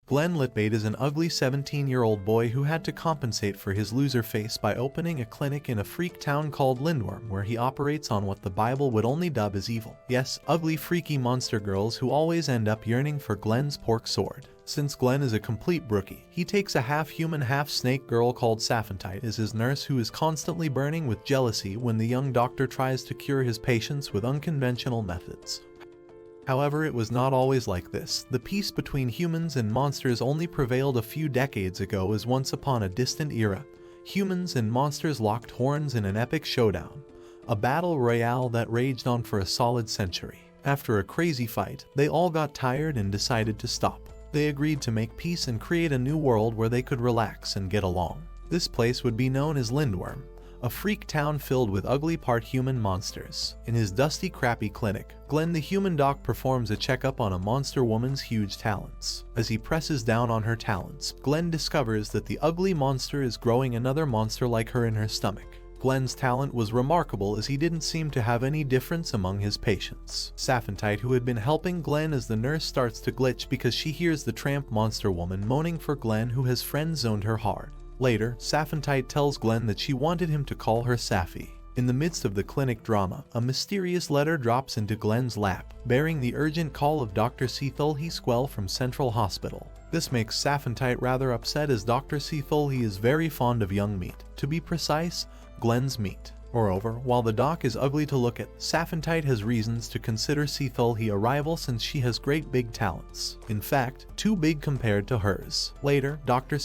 Glenn Litbait is an ugly 17-year-old boy who had to compensate for his loser face by opening a clinic in a freak town called Lindworm, where he operates on what the Bible would only dub as evil. Yes, ugly freaky monster girls who always end up yearning for Glenn's pork sword. Since Glenn is a complete brookie, he takes a half-human half-snake girl called Saphentite as his nurse, who is constantly burning with jealousy when the young doctor tries to cure his patients with unconventional methods. However, it was not always like this. The peace between humans and monsters only prevailed a few decades ago, as once upon a distant era, humans and monsters locked horns in an epic showdown, a battle royale that raged on for a solid century. After a crazy fight, they all got tired and decided to stop. They agreed to make peace and create a new world where they could relax and get along. This place would be known as Lindworm, a freak town filled with ugly part-human monsters. In his dusty, crappy clinic, Glenn the human doc performs a checkup on a monster woman's huge talents. As he presses down on her talents, Glenn discovers that the ugly monster is growing another monster like her in her stomach. Glenn's talent was remarkable, as he didn't seem to have any difference among his patients. Saphentite, who had been helping Glenn as the nurse, starts to glitch because she hears the tramp monster woman moaning for Glenn, who has friend-zoned her hard. Later, Saphentite tells Glenn that she wanted him to call her Safy. In the midst of the clinic drama, a mysterious letter drops into Glenn's lap, bearing the urgent call of Dr. Squell from Central Hospital. This makes Saphentite rather upset, as Dr. He is very fond of young meat. To be precise, Glenn's meat. Moreover, while the doc is ugly to look at, Saphentite has reasons to consider a rival, since she has great big talents. In fact, too big compared to hers. Later, Dr.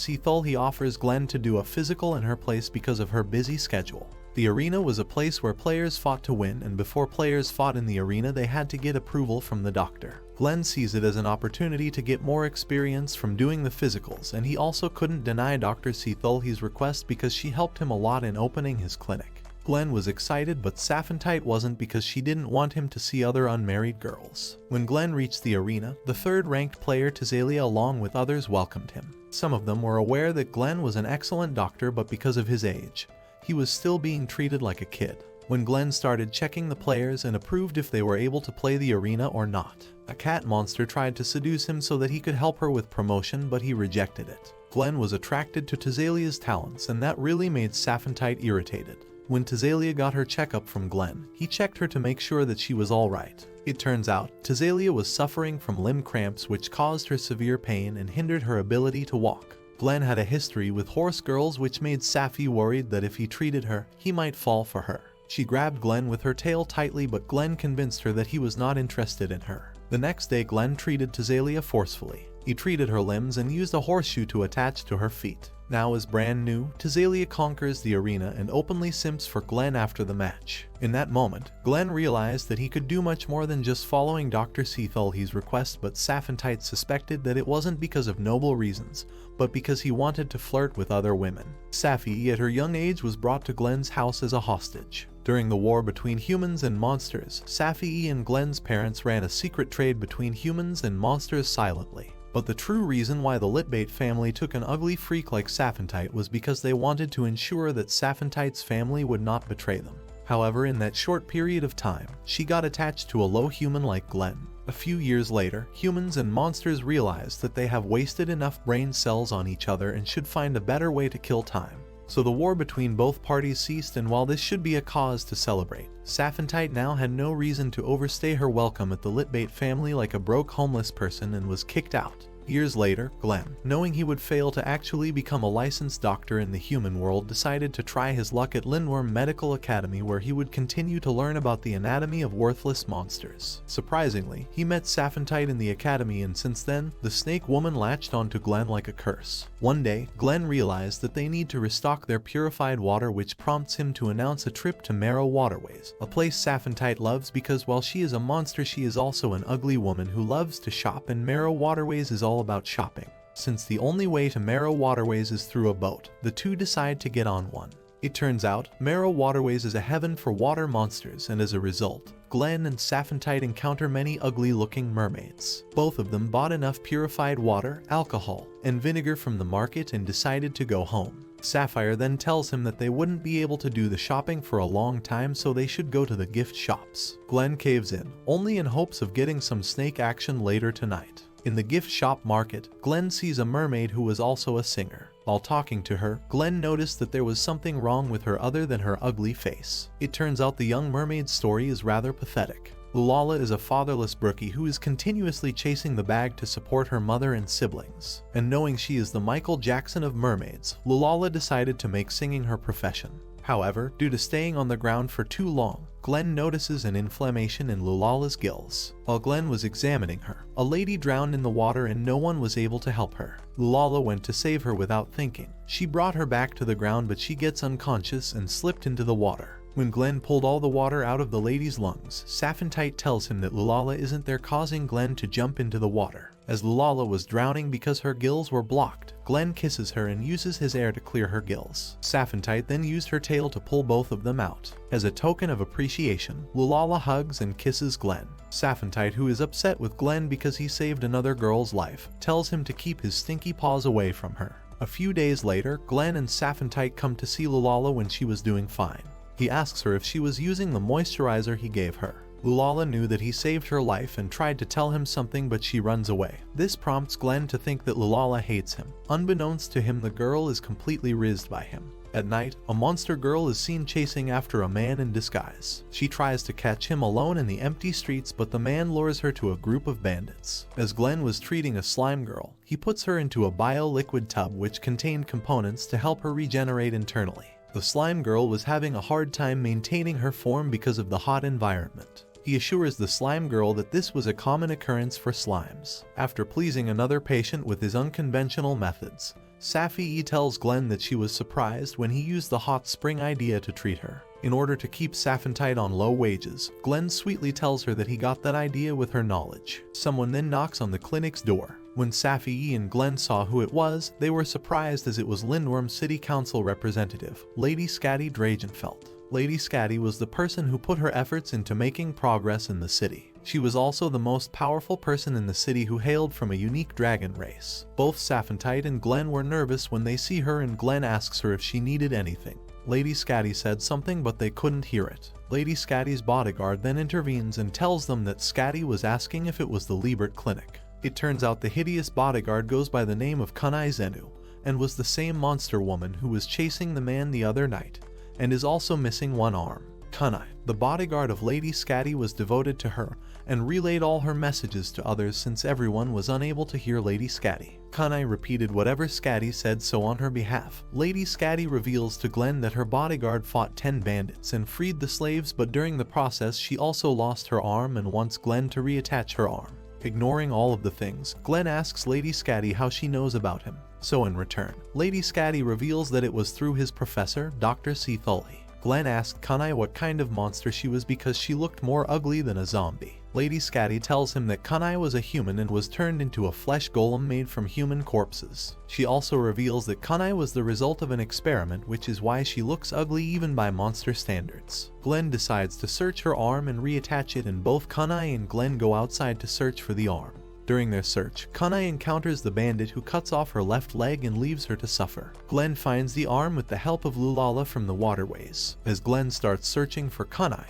offers Glenn to do a physical in her place because of her busy schedule. The arena was a place where players fought to win, and before players fought in the arena they had to get approval from the doctor. Glenn sees it as an opportunity to get more experience from doing the physicals, and he also couldn't deny Dr. His request because she helped him a lot in opening his clinic. Glenn was excited, but Saphentite wasn't, because she didn't want him to see other unmarried girls. When Glenn reached the arena, the third-ranked player Tazalia along with others welcomed him. Some of them were aware that Glenn was an excellent doctor, but because of his age, he was still being treated like a kid. When Glenn started checking the players and approved if they were able to play the arena or not, a cat monster tried to seduce him so that he could help her with promotion, but he rejected it. Glenn was attracted to Tazalia's talents, and that really made Saphentite irritated. When Tazalia got her checkup from Glenn, he checked her to make sure that she was alright. It turns out, Tazalia was suffering from limb cramps, which caused her severe pain and hindered her ability to walk. Glenn had a history with horse girls, which made Safy worried that if he treated her, he might fall for her. She grabbed Glenn with her tail tightly, but Glenn convinced her that he was not interested in her. The next day, Glenn treated Tazalia forcefully. He treated her limbs and used a horseshoe to attach to her feet. Now as brand new, Tazalia conquers the arena and openly simps for Glenn after the match. In that moment, Glenn realized that he could do much more than just following Dr. His request, but Saphentite suspected that it wasn't because of noble reasons, but because he wanted to flirt with other women. Safy, at her young age, was brought to Glenn's house as a hostage. During the war between humans and monsters, Safy and Glenn's parents ran a secret trade between humans and monsters silently. But the true reason why the Litbait family took an ugly freak like Saphentite was because they wanted to ensure that Saphentite's family would not betray them. However, in that short period of time, she got attached to a low human like Glenn. A few years later, humans and monsters realized that they have wasted enough brain cells on each other and should find a better way to kill time. So the war between both parties ceased, and while this should be a cause to celebrate, Saphentite now had no reason to overstay her welcome at the Litbait family like a broke homeless person, and was kicked out. Years later, Glenn, knowing he would fail to actually become a licensed doctor in the human world, decided to try his luck at Lindworm Medical Academy, where he would continue to learn about the anatomy of worthless monsters. Surprisingly, he met Saphentite in the academy, and since then, the snake woman latched onto Glenn like a curse. One day, Glenn realized that they need to restock their purified water, which prompts him to announce a trip to Waterways, a place Saphentite loves because while she is a monster, she is also an ugly woman who loves to shop, and Waterways is all about shopping. Since the only way to Waterways is through a boat, the two decide to get on one. It turns out, Waterways is a heaven for water monsters, and as a result, Glenn and Saphentite encounter many ugly-looking mermaids. Both of them bought enough purified water, alcohol, and vinegar from the market and decided to go home. Sapphire then tells him that they wouldn't be able to do the shopping for a long time, so they should go to the gift shops. Glenn caves in, only in hopes of getting some snake action later tonight. In the gift shop market, Glenn sees a mermaid who was also a singer. While talking to her, Glenn noticed that there was something wrong with her other than her ugly face. It turns out the young mermaid's story is rather pathetic. Lulala is a fatherless brookie who is continuously chasing the bag to support her mother and siblings. And knowing she is the Michael Jackson of mermaids, Lulala decided to make singing her profession. However, due to staying on the ground for too long, Glenn notices an inflammation in Lulala's gills. While Glenn was examining her, a lady drowned in the water and no one was able to help her. Lulala went to save her without thinking. She brought her back to the ground, but she gets unconscious and slipped into the water. When Glenn pulled all the water out of the lady's lungs, Saphentite tells him that Lulala isn't there, causing Glenn to jump into the water. As Lulala was drowning because her gills were blocked, Glenn kisses her and uses his air to clear her gills. Saphentite then used her tail to pull both of them out. As a token of appreciation, Lulala hugs and kisses Glenn. Saphentite, who is upset with Glenn because he saved another girl's life, tells him to keep his stinky paws away from her. A few days later, Glenn and Saphentite come to see Lulala when she was doing fine. He asks her if she was using the moisturizer he gave her. Lulala knew that he saved her life and tried to tell him something, but she runs away. This prompts Glenn to think that Lulala hates him. Unbeknownst to him, the girl is completely rizzed by him. At night, a monster girl is seen chasing after a man in disguise. She tries to catch him alone in the empty streets, but the man lures her to a group of bandits. As Glenn was treating a slime girl, he puts her into a bio-liquid tub which contained components to help her regenerate internally. The slime girl was having a hard time maintaining her form because of the hot environment. He assures the slime girl that this was a common occurrence for slimes. After pleasing another patient with his unconventional methods, Safy tells Glenn that she was surprised when he used the hot spring idea to treat her. In order to keep Saphentite on low wages, Glenn sweetly tells her that he got that idea with her knowledge. Someone then knocks on the clinic's door. When Safy and Glenn saw who it was, they were surprised as it was Lindworm City Council representative, Lady Scatty Dragenfeld. Lady Scatty was the person who put her efforts into making progress in the city. She was also the most powerful person in the city who hailed from a unique dragon race. Both Saphentite and Glenn were nervous when they see her, and Glenn asks her if she needed anything. Lady Scatty said something, but they couldn't hear it. Lady Scatty's bodyguard then intervenes and tells them that Scatty was asking if it was the Liebert Clinic. It turns out the hideous bodyguard goes by the name of Kunai Zenu, and was the same monster woman who was chasing the man the other night, and is also missing one arm. Kunai, the bodyguard of Lady Scatty, was devoted to her and relayed all her messages to others since everyone was unable to hear Lady Scatty. Kunai repeated whatever Scatty said so on her behalf. Lady Scatty reveals to Glenn that her bodyguard fought 10 bandits and freed the slaves, but during the process she also lost her arm and wants Glenn to reattach her arm. Ignoring all of the things, Glenn asks Lady Scatty how she knows about him. So in return, Lady Scatty reveals that it was through his professor, Dr. Illy. Glenn asked Kunai what kind of monster she was because she looked more ugly than a zombie. Lady Scatty tells him that Kunai was a human and was turned into a flesh golem made from human corpses. She also reveals that Kunai was the result of an experiment, which is why she looks ugly even by monster standards. Glenn decides to search her arm and reattach it, and both Kunai and Glenn go outside to search for the arm. During their search, Kunai encounters the bandit who cuts off her left leg and leaves her to suffer. Glenn finds the arm with the help of Lulala from the Waterways. As Glenn starts searching for Kunai,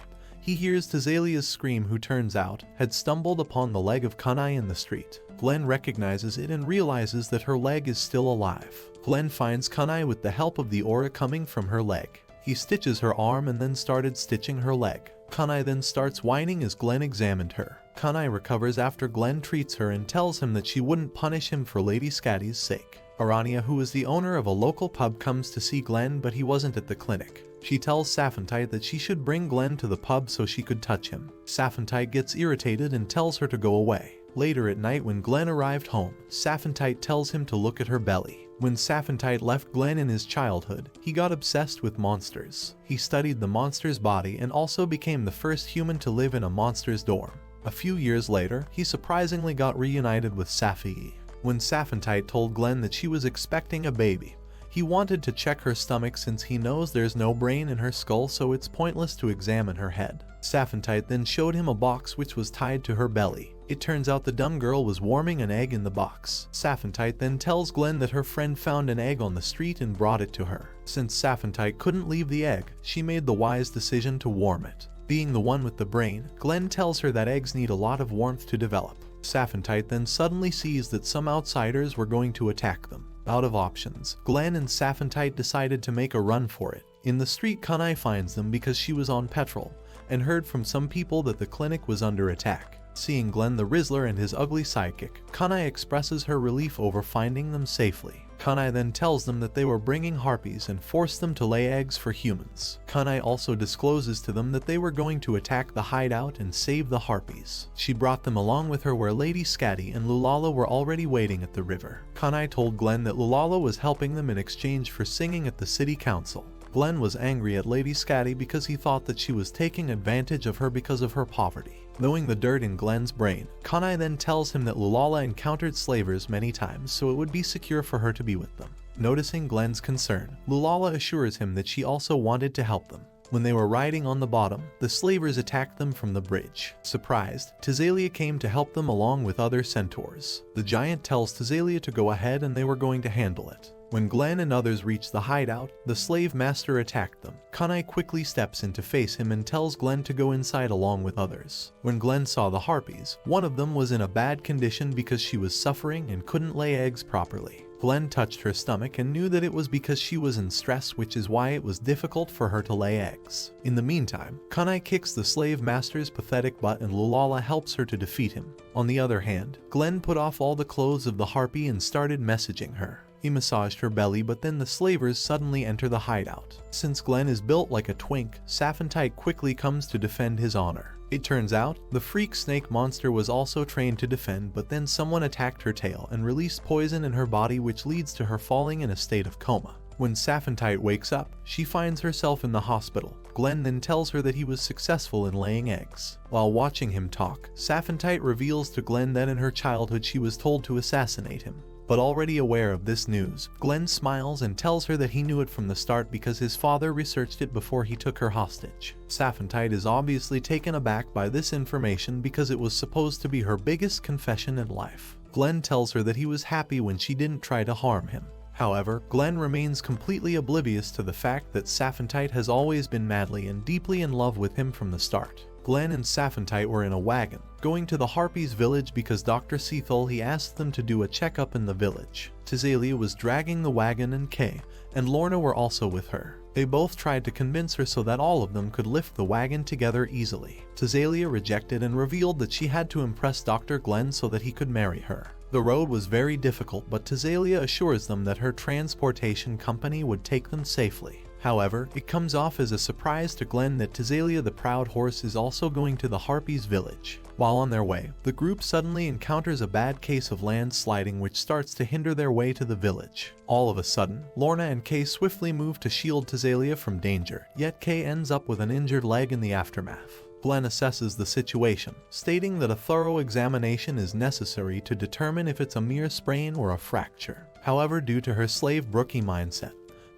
he hears Tazalia's scream, who turns out had stumbled upon the leg of Kunai in the street. Glenn recognizes it and realizes that her leg is still alive. Glenn finds Kunai with the help of the aura coming from her leg. He stitches her arm and then started stitching her leg. Kunai then starts whining as Glenn examined her. Kunai recovers after Glenn treats her and tells him that she wouldn't punish him for Lady Scatty's sake. Arania, who is the owner of a local pub, comes to see Glenn, but he wasn't at the clinic. She tells Saphentite that she should bring Glenn to the pub so she could touch him. Saphentite gets irritated and tells her to go away. Later at night, when Glenn arrived home, Saphentite tells him to look at her belly. When Saphentite left Glenn in his childhood, he got obsessed with monsters. He studied the monster's body and also became the first human to live in a monster's dorm. A few years later, he surprisingly got reunited with Safy. When Saphentite told Glenn that she was expecting a baby, he wanted to check her stomach since he knows there's no brain in her skull, so it's pointless to examine her head. Saphentite then showed him a box which was tied to her belly. It turns out the dumb girl was warming an egg in the box. Saphentite then tells Glenn that her friend found an egg on the street and brought it to her. Since Saphentite couldn't leave the egg, she made the wise decision to warm it. Being the one with the brain, Glenn tells her that eggs need a lot of warmth to develop. Saphentite then suddenly sees that some outsiders were going to attack them. Out of options, Glenn and Saphentite decided to make a run for it. In the street, Kunai finds them because she was on patrol and heard from some people that the clinic was under attack. Seeing Glenn the Rizzler and his ugly sidekick, Kunai expresses her relief over finding them safely. Kunai then tells them that they were bringing harpies and forced them to lay eggs for humans. Kunai also discloses to them that they were going to attack the hideout and save the harpies. She brought them along with her where Lady Scatty and Lulala were already waiting at the river. Kunai told Glenn that Lulala was helping them in exchange for singing at the city council. Glenn was angry at Lady Scatty because he thought that she was taking advantage of her because of her poverty. Knowing the dirt in Glenn's brain, Kunai then tells him that Lulala encountered slavers many times, so it would be secure for her to be with them. Noticing Glenn's concern, Lulala assures him that she also wanted to help them. When they were riding on the bottom, the slavers attacked them from the bridge. Surprised, Thazalia came to help them along with other centaurs. The giant tells Thazalia to go ahead and they were going to handle it. When Glenn and others reach the hideout, the slave master attacked them. Kunai quickly steps in to face him and tells Glenn to go inside along with others. When Glenn saw the harpies, one of them was in a bad condition because she was suffering and couldn't lay eggs properly. Glenn touched her stomach and knew that it was because she was in stress, which is why it was difficult for her to lay eggs. In the meantime, Kunai kicks the slave master's pathetic butt and Lulala helps her to defeat him. On the other hand, Glenn put off all the clothes of the harpy and started messaging her. He massaged her belly, but then the slavers suddenly enter the hideout. Since Glenn is built like a twink, Saphentite quickly comes to defend his honor. It turns out, the freak snake monster was also trained to defend, but then someone attacked her tail and released poison in her body, which leads to her falling in a state of coma. When Saphentite wakes up, she finds herself in the hospital. Glenn then tells her that he was successful in laying eggs. While watching him talk, Saphentite reveals to Glenn that in her childhood she was told to assassinate him. But already aware of this news, Glenn smiles and tells her that he knew it from the start because his father researched it before he took her hostage. Saphentite is obviously taken aback by this information because it was supposed to be her biggest confession in life. Glenn tells her that he was happy when she didn't try to harm him. However, Glenn remains completely oblivious to the fact that Saphentite has always been madly and deeply in love with him from the start. Glenn and Saphentite were in a wagon, going to the Harpies' village because Dr. Seathul asked them to do a checkup in the village. Thazalia was dragging the wagon and Kay and Lorna were also with her. They both tried to convince her so that all of them could lift the wagon together easily. Thazalia rejected and revealed that she had to impress Dr. Glenn so that he could marry her. The road was very difficult, but Thazalia assures them that her transportation company would take them safely. However, it comes off as a surprise to Glenn that Thazalia the proud horse is also going to the Harpies' village. While on their way, the group suddenly encounters a bad case of landsliding which starts to hinder their way to the village. All of a sudden, Lorna and Kay swiftly move to shield Thazalia from danger, yet Kay ends up with an injured leg in the aftermath. Glenn assesses the situation, stating that a thorough examination is necessary to determine if it's a mere sprain or a fracture. However, due to her slave brookie mindset,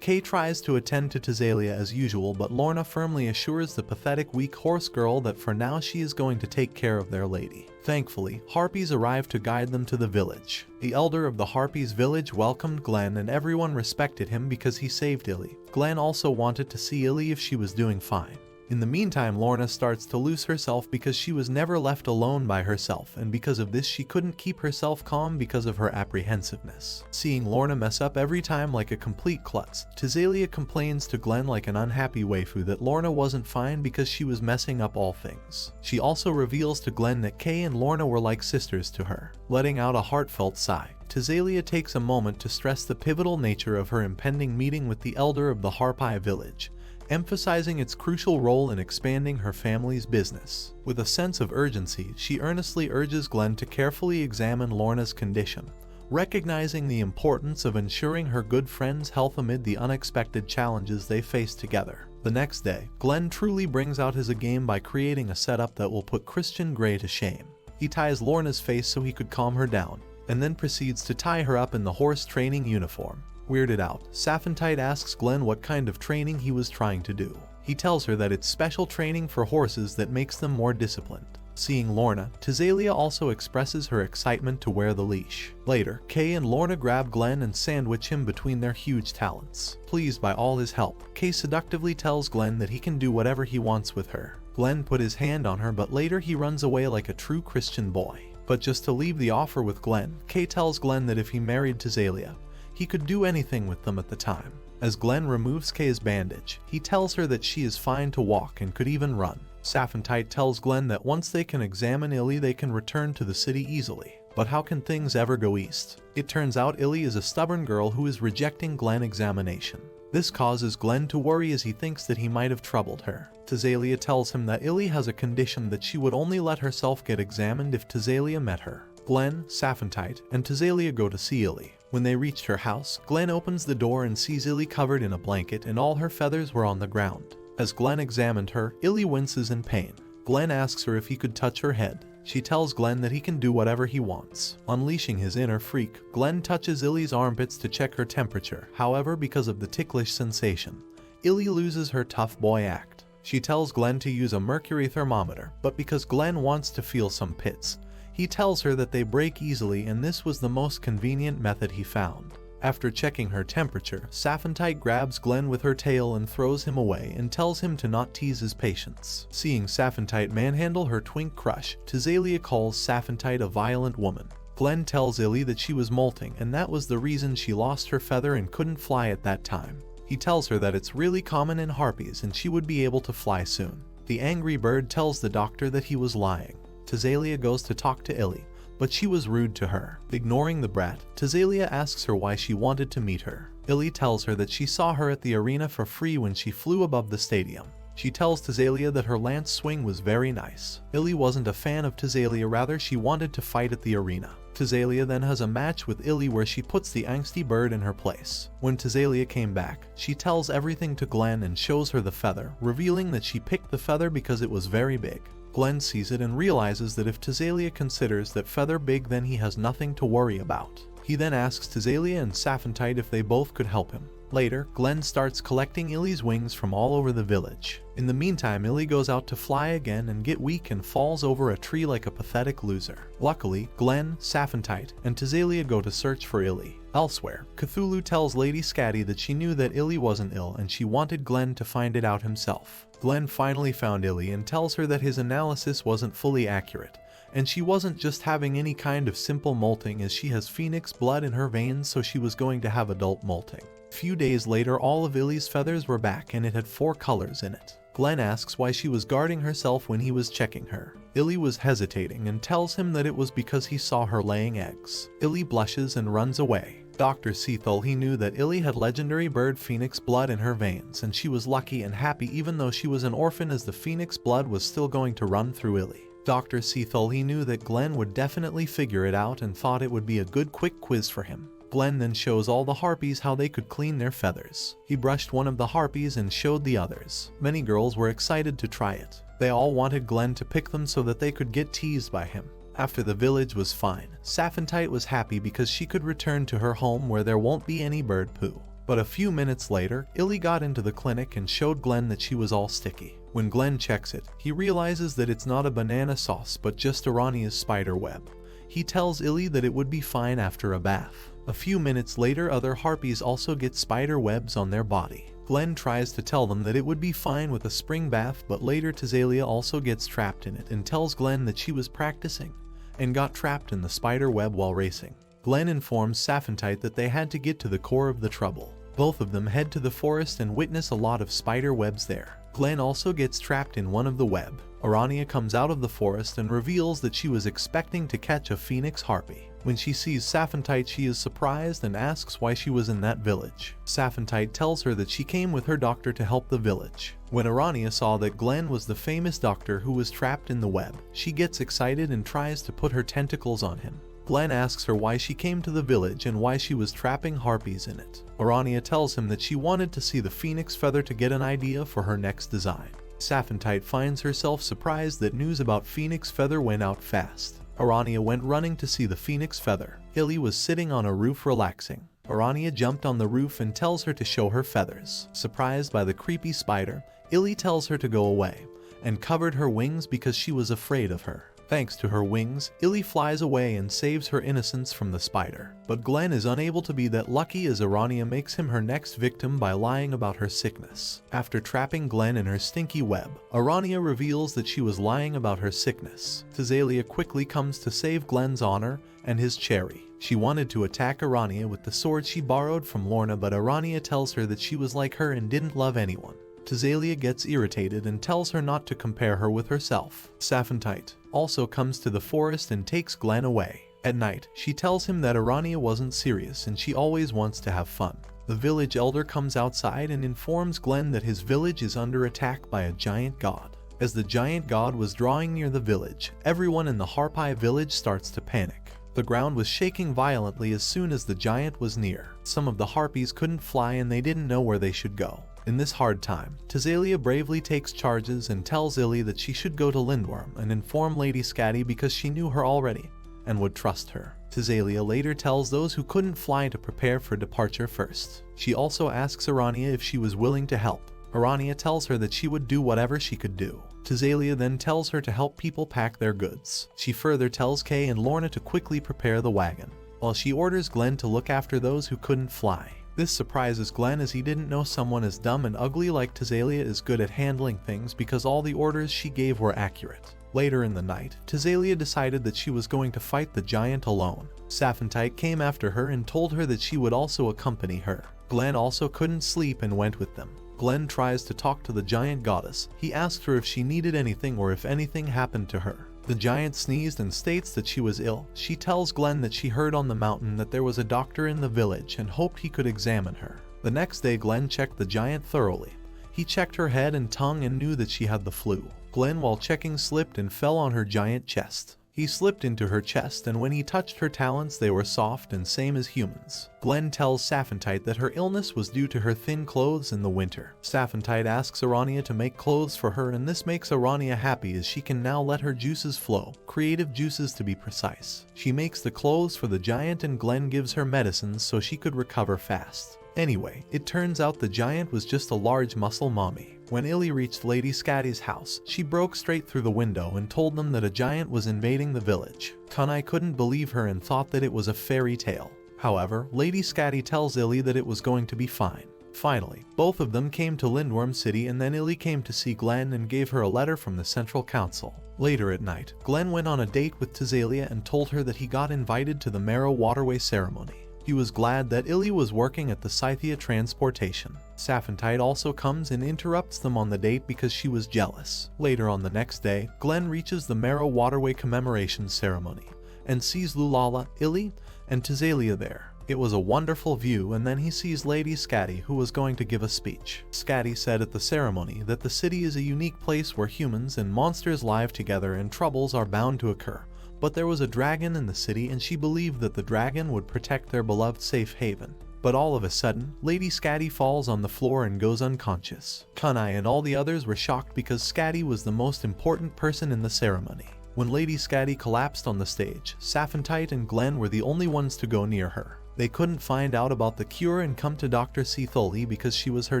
Kay tries to attend to Thazalia as usual, but Lorna firmly assures the pathetic weak horse girl that for now she is going to take care of their lady. Thankfully, Harpies arrived to guide them to the village. The elder of the Harpies village welcomed Glenn and everyone respected him because he saved Illy. Glenn also wanted to see Illy if she was doing fine. In the meantime, Lorna starts to lose herself because she was never left alone by herself, and because of this she couldn't keep herself calm because of her apprehensiveness. Seeing Lorna mess up every time like a complete klutz, Thazalia complains to Glenn like an unhappy waifu that Lorna wasn't fine because she was messing up all things. She also reveals to Glenn that Kay and Lorna were like sisters to her. Letting out a heartfelt sigh, Thazalia takes a moment to stress the pivotal nature of her impending meeting with the elder of the Harpy village, emphasizing its crucial role in expanding her family's business. With a sense of urgency, she earnestly urges Glenn to carefully examine Lorna's condition, recognizing the importance of ensuring her good friend's health amid the unexpected challenges they face together. The next day, Glenn truly brings out his A-game by creating a setup that will put Christian Grey to shame. He ties Lorna's face so he could calm her down, and then proceeds to tie her up in the horse training uniform. Weirded out, Saphentite asks Glenn what kind of training he was trying to do. He tells her that it's special training for horses that makes them more disciplined. Seeing Lorna, Thazalia also expresses her excitement to wear the leash. Later, Kay and Lorna grab Glenn and sandwich him between their huge talons. Pleased by all his help, Kay seductively tells Glenn that he can do whatever he wants with her. Glenn put his hand on her, but later he runs away like a true Christian boy. But just to leave the offer with Glenn, Kay tells Glenn that if he married Tazalia, he could do anything with them at the time. As Glenn removes Kay's bandage, he tells her that she is fine to walk and could even run. Saphentite tells Glenn that once they can examine Illy, they can return to the city easily. But how can things ever go east? It turns out Illy is a stubborn girl who is rejecting Glenn's examination. This causes Glenn to worry as he thinks that he might have troubled her. Tazalia tells him that Illy has a condition that she would only let herself get examined if Tazalia met her. Glenn, Saphentite, and Tazalia go to see Illy. When they reached her house, Glenn opens the door and sees Illy covered in a blanket and all her feathers were on the ground. As Glenn examined her, Illy winces in pain. Glenn asks her if he could touch her head. She tells Glenn that he can do whatever he wants. Unleashing his inner freak, Glenn touches Illy's armpits to check her temperature. However, because of the ticklish sensation, Illy loses her tough boy act. She tells Glenn to use a mercury thermometer, but because Glenn wants to feel some pits, he tells her that they break easily and this was the most convenient method he found. After checking her temperature, Saphentite grabs Glenn with her tail and throws him away and tells him to not tease his patients. Seeing Saphentite manhandle her twink crush, Tazalia calls Saphentite a violent woman. Glenn tells Illy that she was molting and that was the reason she lost her feather and couldn't fly at that time. He tells her that it's really common in harpies and she would be able to fly soon. The angry bird tells the doctor that he was lying. Tazalia goes to talk to Illy, but she was rude to her. Ignoring the brat, Tazalia asks her why she wanted to meet her. Illy tells her that she saw her at the arena for free when she flew above the stadium. She tells Tazalia that her lance swing was very nice. Illy wasn't a fan of Tazalia, rather she wanted to fight at the arena. Tazalia then has a match with Illy where she puts the angsty bird in her place. When Tazalia came back, she tells everything to Glenn and shows her the feather, revealing that she picked the feather because it was very big. Glenn sees it and realizes that if Tazalia considers that feather big, then he has nothing to worry about. He then asks Tazalia and Saphentite if they both could help him. Later, Glenn starts collecting Illy's wings from all over the village. In the meantime, Illy goes out to fly again and get weak and falls over a tree like a pathetic loser. Luckily, Glenn, Saphentite, and Tazalia go to search for Illy. Elsewhere, Cthulhu tells Lady Scatty that she knew that Illy wasn't ill and she wanted Glenn to find it out himself. Glenn finally found Illy and tells her that his analysis wasn't fully accurate, and she wasn't just having any kind of simple molting as she has phoenix blood in her veins, so she was going to have adult molting. A few days later, all of Illy's feathers were back and it had 4 colors in it. Glenn asks why she was guarding herself when he was checking her. Illy was hesitating and tells him that it was because he saw her laying eggs. Illy blushes and runs away. Dr. Seathal, he knew that Illy had legendary bird phoenix blood in her veins and she was lucky and happy even though she was an orphan, as the phoenix blood was still going to run through Illy. Dr. Seathal, he knew that Glenn would definitely figure it out and thought it would be a good quick quiz for him. Glenn then shows all the harpies how they could clean their feathers. He brushed one of the harpies and showed the others. Many girls were excited to try it. They all wanted Glenn to pick them so that they could get teased by him. After the village was fine, Saphentite was happy because she could return to her home where there won't be any bird poo. But a few minutes later, Illy got into the clinic and showed Glenn that she was all sticky. When Glenn checks it, he realizes that it's not a banana sauce but just Arania's spider web. He tells Illy that it would be fine after a bath. A few minutes later, other harpies also get spider webs on their body. Glenn tries to tell them that it would be fine with a spring bath, but later Tazalia also gets trapped in it and tells Glenn that she was practicing and got trapped in the spider web while racing. Glenn informs Saphentite that they had to get to the core of the trouble. Both of them head to the forest and witness a lot of spider webs there. Glenn also gets trapped in one of the web. Arania comes out of the forest and reveals that she was expecting to catch a phoenix harpy. When she sees Saphentite, she is surprised and asks why she was in that village. Saphentite tells her that she came with her doctor to help the village. When Arania saw that Glenn was the famous doctor who was trapped in the web, she gets excited and tries to put her tentacles on him. Glenn asks her why she came to the village and why she was trapping harpies in it. Arania tells him that she wanted to see the phoenix feather to get an idea for her next design. Saphentite finds herself surprised that news about phoenix feather went out fast. Arania went running to see the phoenix feather. Illy was sitting on a roof relaxing. Arania jumped on the roof and tells her to show her feathers. Surprised by the creepy spider, Illy tells her to go away and covered her wings because she was afraid of her. Thanks to her wings, Illy flies away and saves her innocence from the spider. But Glenn is unable to be that lucky as Arania makes him her next victim by lying about her sickness. After trapping Glenn in her stinky web, Arania reveals that she was lying about her sickness. Thazalia quickly comes to save Glenn's honor and his cherry. She wanted to attack Arania with the sword she borrowed from Lorna, but Arania tells her that she was like her and didn't love anyone. Thazalia gets irritated and tells her not to compare her with herself. Saphentite also comes to the forest and takes Glenn away. At night, she tells him that Arania wasn't serious and she always wants to have fun. The village elder comes outside and informs Glenn that his village is under attack by a giant god. As the giant god was drawing near the village, everyone in the Harpy village starts to panic. The ground was shaking violently as soon as the giant was near. Some of the harpies couldn't fly and they didn't know where they should go. In this hard time, Thazalia bravely takes charges and tells Illy that she should go to Lindworm and inform Lady Scatty because she knew her already and would trust her. Thazalia later tells those who couldn't fly to prepare for departure first. She also asks Arania if she was willing to help. Arania tells her that she would do whatever she could do. Thazalia then tells her to help people pack their goods. She further tells Kay and Lorna to quickly prepare the wagon, while she orders Glenn to look after those who couldn't fly. This surprises Glenn as he didn't know someone as dumb and ugly like Thazalia is good at handling things because all the orders she gave were accurate. Later in the night, Thazalia decided that she was going to fight the giant alone. Saphentite came after her and told her that she would also accompany her. Glenn also couldn't sleep and went with them. Glenn tries to talk to the giant goddess. He asked her if she needed anything or if anything happened to her. The giant sneezed and states that she was ill. She tells Glenn that she heard on the mountain that there was a doctor in the village and hoped he could examine her. The next day, Glenn checked the giant thoroughly. He checked her head and tongue and knew that she had the flu. Glenn, while checking, slipped and fell on her giant chest. He slipped into her chest, and when he touched her talons, they were soft and same as humans. Glenn tells Saphentite that her illness was due to her thin clothes in the winter. Saphentite asks Arania to make clothes for her, and this makes Arania happy as she can now let her juices flow. Creative juices to be precise. She makes the clothes for the giant and Glenn gives her medicines so she could recover fast. Anyway, it turns out the giant was just a large muscle mommy. When Illy reached Lady Scatty's house, she broke straight through the window and told them that a giant was invading the village. Kunai couldn't believe her and thought that it was a fairy tale. However, Lady Scatty tells Illy that it was going to be fine. Finally, both of them came to Lindworm City, and then Illy came to see Glenn and gave her a letter from the Central Council. Later at night, Glenn went on a date with Thazalia and told her that he got invited to the Marrow Waterway ceremony. He was glad that Illy was working at the Scythia transportation. Saphentite also comes and interrupts them on the date because she was jealous. Later on the next day, Glenn reaches the Marrow Waterway commemoration ceremony and sees Lulala, Illy, and Thazalia there. It was a wonderful view, and then he sees Lady Scatty, who was going to give a speech. Scatty said at the ceremony that the city is a unique place where humans and monsters live together and troubles are bound to occur. But there was a dragon in the city, and she believed that the dragon would protect their beloved safe haven. But all of a sudden, Lady Scatty falls on the floor and goes unconscious. Kunai and all the others were shocked because Scatty was the most important person in the ceremony. When Lady Scatty collapsed on the stage, Saphentite and Glenn were the only ones to go near her. They couldn't find out about the cure and come to Dr. Cthulhi because she was her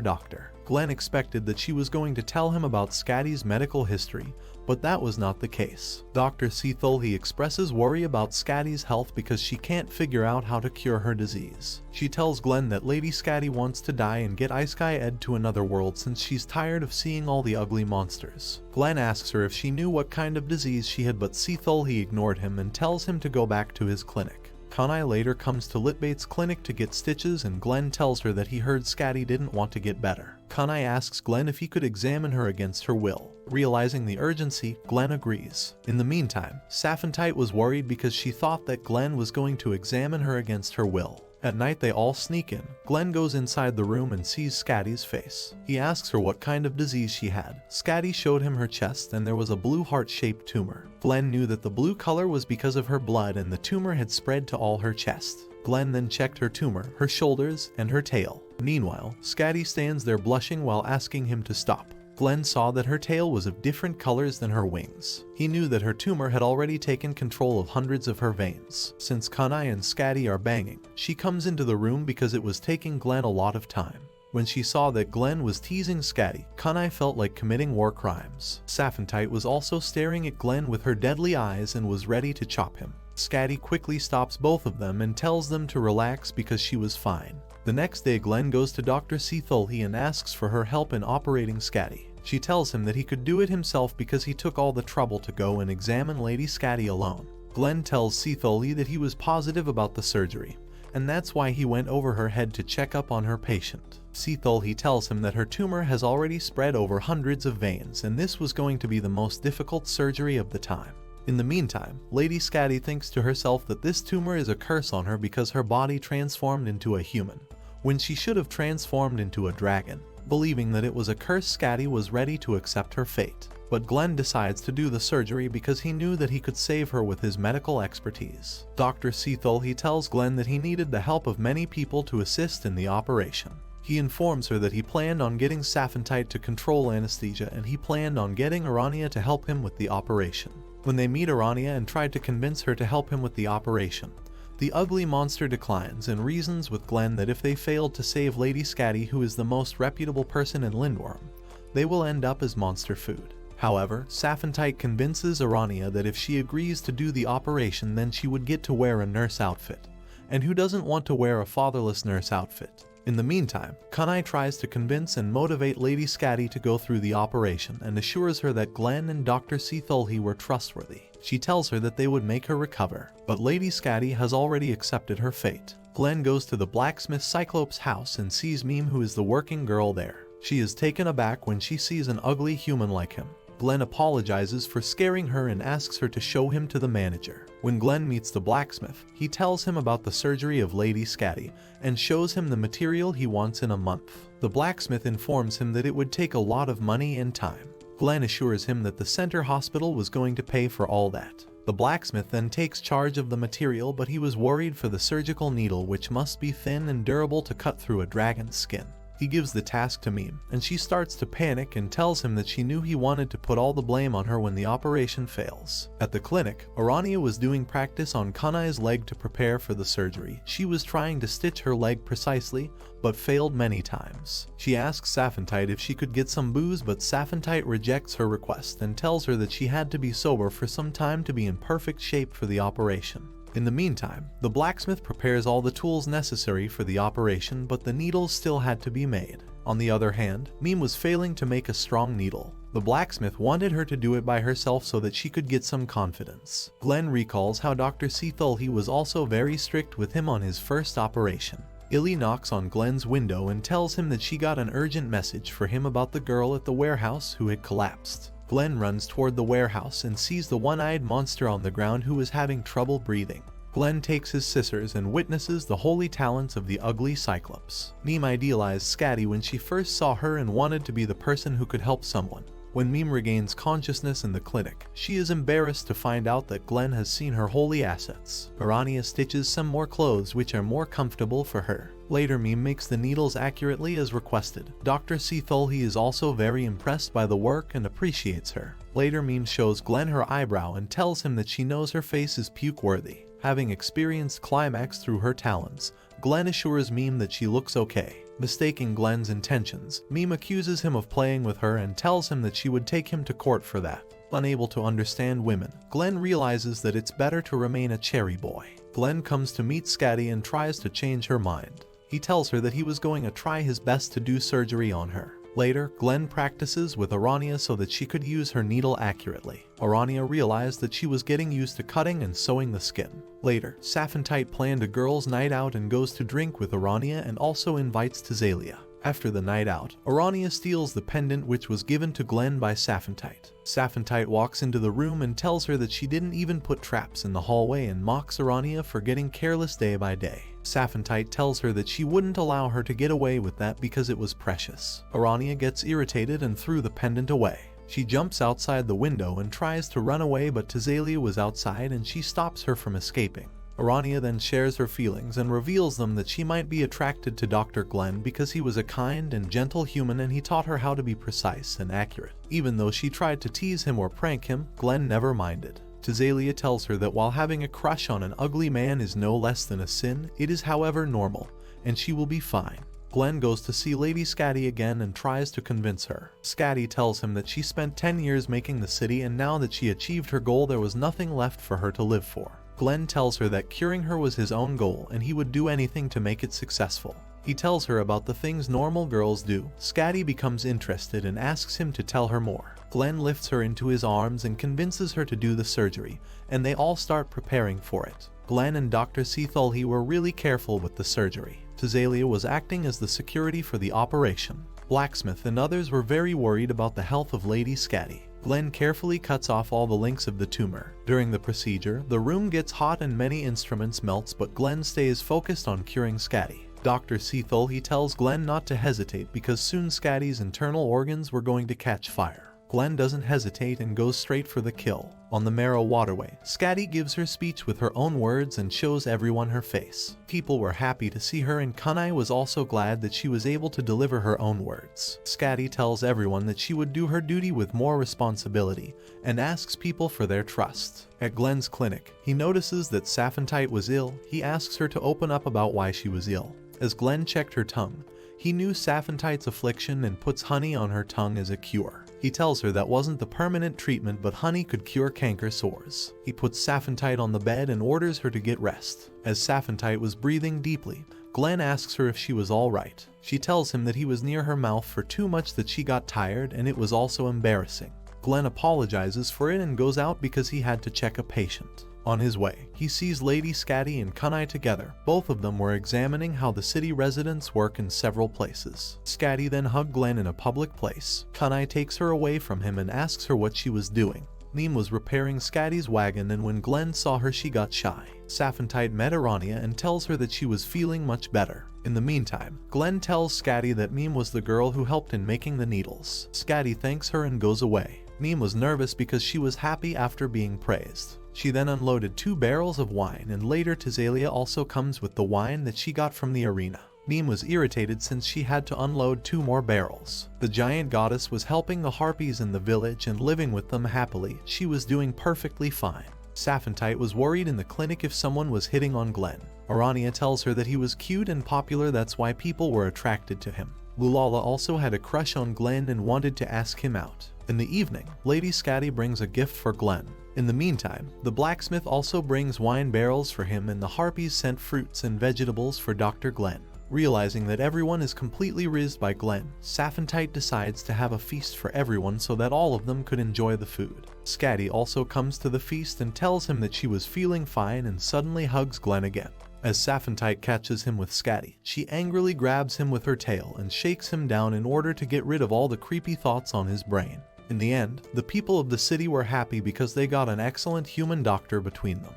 doctor. Glenn expected that she was going to tell him about Scatty's medical history, but that was not the case. Dr. Cthulhi expresses worry about Scatty's health because she can't figure out how to cure her disease. She tells Glenn that Lady Scatty wants to die and get Ice-Sky Ed to another world since she's tired of seeing all the ugly monsters. Glenn asks her if she knew what kind of disease she had, but Cthulhi ignored him and tells him to go back to his clinic. Kunai later comes to Litbate's clinic to get stitches, and Glenn tells her that he heard Scatty didn't want to get better. Kunai asks Glenn if he could examine her against her will. Realizing the urgency, Glenn agrees. In the meantime, Saphentite was worried because she thought that Glenn was going to examine her against her will. At night, they all sneak in. Glenn goes inside the room and sees Scatty's face. He asks her what kind of disease she had. Scatty showed him her chest, and there was a blue heart-shaped tumor. Glenn knew that the blue color was because of her blood, and the tumor had spread to all her chest. Glenn then checked her tumor, her shoulders, and her tail. Meanwhile, Scatty stands there blushing while asking him to stop. Glenn saw that her tail was of different colors than her wings. He knew that her tumor had already taken control of hundreds of her veins. Since Kunai and Scatty are banging, she comes into the room because it was taking Glenn a lot of time. When she saw that Glenn was teasing Scatty, Kunai felt like committing war crimes. Saphentite was also staring at Glenn with her deadly eyes and was ready to chop him. Scatty quickly stops both of them and tells them to relax because she was fine. The next day, Glenn goes to Dr. Ully and asks for her help in operating Scatty. She tells him that he could do it himself because he took all the trouble to go and examine Lady Scatty alone. Glenn tells Ully that he was positive about the surgery, and that's why he went over her head to check up on her patient. Ully tells him that her tumor has already spread over hundreds of veins, and this was going to be the most difficult surgery of the time. In the meantime, Lady Scatty thinks to herself that this tumor is a curse on her because her body transformed into a human, when she should have transformed into a dragon. Believing that it was a curse, Scatty was ready to accept her fate. But Glenn decides to do the surgery because he knew that he could save her with his medical expertise. Dr. Ully tells Glenn that he needed the help of many people to assist in the operation. He informs her that he planned on getting Saphentite to control anesthesia, and he planned on getting Arania to help him with the operation. When they meet Arania and tried to convince her to help him with the operation, the ugly monster declines and reasons with Glenn that if they failed to save Lady Scatty, who is the most reputable person in Lindworm, they will end up as monster food. However, Saphentite convinces Arania that if she agrees to do the operation, then she would get to wear a nurse outfit. And who doesn't want to wear a fatherless nurse outfit? In the meantime, Kunai tries to convince and motivate Lady Scatty to go through the operation and assures her that Glenn and Dr. Ully were trustworthy. She tells her that they would make her recover, but Lady Scatty has already accepted her fate. Glenn goes to the blacksmith Cyclops' house and sees Meme, who is the working girl there. She is taken aback when she sees an ugly human like him. Glenn apologizes for scaring her and asks her to show him to the manager. When Glenn meets the blacksmith, he tells him about the surgery of Lady Scatty and shows him the material he wants in a month. The blacksmith informs him that it would take a lot of money and time. Glenn assures him that the center hospital was going to pay for all that. The blacksmith then takes charge of the material, but he was worried for the surgical needle, which must be thin and durable to cut through a dragon's skin. He gives the task to Meme, and she starts to panic and tells him that she knew he wanted to put all the blame on her when the operation fails. At the clinic, Arania was doing practice on Kunai's leg to prepare for the surgery. She was trying to stitch her leg precisely, but failed many times. She asks Saphentite if she could get some booze, but Saphentite rejects her request and tells her that she had to be sober for some time to be in perfect shape for the operation. In the meantime, the blacksmith prepares all the tools necessary for the operation, but the needles still had to be made. On the other hand, Meme was failing to make a strong needle. The blacksmith wanted her to do it by herself so that she could get some confidence. Glenn recalls how Dr. Ully was also very strict with him on his first operation. Illy knocks on Glenn's window and tells him that she got an urgent message for him about the girl at the warehouse who had collapsed. Glenn runs toward the warehouse and sees the one-eyed monster on the ground who is having trouble breathing. Glenn takes his scissors and witnesses the holy talents of the ugly Cyclops. Meme idealized Scatty when she first saw her and wanted to be the person who could help someone. When Meme regains consciousness in the clinic, she is embarrassed to find out that Glenn has seen her holy assets. Arania stitches some more clothes which are more comfortable for her. Later, Meme makes the needles accurately as requested. Dr. Ully is also very impressed by the work and appreciates her. Later, Meme shows Glenn her eyebrow and tells him that she knows her face is puke-worthy. Having experienced climax through her talons, Glenn assures Meme that she looks okay. Mistaking Glenn's intentions, Meme accuses him of playing with her and tells him that she would take him to court for that. Unable to understand women, Glenn realizes that it's better to remain a cherry boy. Glenn comes to meet Scatty and tries to change her mind. He tells her that he was going to try his best to do surgery on her. Later, Glenn practices with Arania so that she could use her needle accurately. Arania realized that she was getting used to cutting and sewing the skin. Later, Saphentite planned a girls' night out and goes to drink with Arania and also invites Tazalia. After the night out, Arania steals the pendant which was given to Glenn by Saphentite. Saphentite walks into the room and tells her that she didn't even put traps in the hallway and mocks Arania for getting careless day by day. Saphentite tells her that she wouldn't allow her to get away with that because it was precious. Arania gets irritated and threw the pendant away. She jumps outside the window and tries to run away, but Tazalia was outside and she stops her from escaping. Arania then shares her feelings and reveals them that she might be attracted to Dr. Glenn because he was a kind and gentle human and he taught her how to be precise and accurate. Even though she tried to tease him or prank him, Glenn never minded. Tazalia tells her that while having a crush on an ugly man is no less than a sin, it is however normal, and she will be fine. Glenn goes to see Lady Scatty again and tries to convince her. Scatty tells him that she spent 10 years making the city and now that she achieved her goal there was nothing left for her to live for. Glenn tells her that curing her was his own goal and he would do anything to make it successful. He tells her about the things normal girls do. Scatty becomes interested and asks him to tell her more. Glenn lifts her into his arms and convinces her to do the surgery, and they all start preparing for it. Glenn and Dr. Illy were really careful with the surgery. Azalea was acting as the security for the operation. Blacksmith and others were very worried about the health of Lady Scatty. Glenn carefully cuts off all the links of the tumor. During the procedure, the room gets hot and many instruments melts, but Glenn stays focused on curing Scatty. Dr. Illy tells Glenn not to hesitate because soon Scatty's internal organs were going to catch fire. Glenn doesn't hesitate and goes straight for the kill. On the Marrow Waterway, Scatty gives her speech with her own words and shows everyone her face. People were happy to see her and Kunai was also glad that she was able to deliver her own words. Scatty tells everyone that she would do her duty with more responsibility and asks people for their trust. At Glenn's clinic, he notices that Saphentite was ill. He asks her to open up about why she was ill. As Glenn checked her tongue, he knew Saphentite's affliction and puts honey on her tongue as a cure. He tells her that wasn't the permanent treatment but honey could cure canker sores. He puts Saphentite on the bed and orders her to get rest. As Saphentite was breathing deeply, Glenn asks her if she was alright. She tells him that he was near her mouth for too much that she got tired and it was also embarrassing. Glenn apologizes for it and goes out because he had to check a patient. On his way, he sees Lady Scatty and Kunai together. Both of them were examining how the city residents work in several places. Scatty then hugged Glenn in a public place. Kunai takes her away from him and asks her what she was doing. Neem was repairing Scatty's wagon and when Glenn saw her she got shy. Saphentite met Arania and tells her that she was feeling much better. In the meantime, Glenn tells Scatty that Neem was the girl who helped in making the needles. Scatty thanks her and goes away. Neem was nervous because she was happy after being praised. She then unloaded 2 barrels of wine and later Azalea also comes with the wine that she got from the arena. Neem was irritated since she had to unload 2 more barrels. The giant goddess was helping the Harpies in the village and living with them happily. She was doing perfectly fine. Saphentite was worried in the clinic if someone was hitting on Glenn. Arania tells her that he was cute and popular, that's why people were attracted to him. Lulala also had a crush on Glenn and wanted to ask him out. In the evening, Lady Scatty brings a gift for Glenn. In the meantime, the blacksmith also brings wine barrels for him and the Harpies sent fruits and vegetables for Dr. Glenn. Realizing that everyone is completely rizzed by Glenn, Saphentite decides to have a feast for everyone so that all of them could enjoy the food. Scatty also comes to the feast and tells him that she was feeling fine and suddenly hugs Glenn again. As Saphentite catches him with Scatty, she angrily grabs him with her tail and shakes him down in order to get rid of all the creepy thoughts on his brain. In the end, the people of the city were happy because they got an excellent human doctor between them.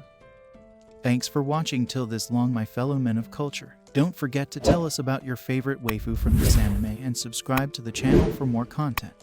Thanks for watching till this long, my fellow men of culture. Don't forget to tell us about your favorite waifu from this anime and subscribe to the channel for more content.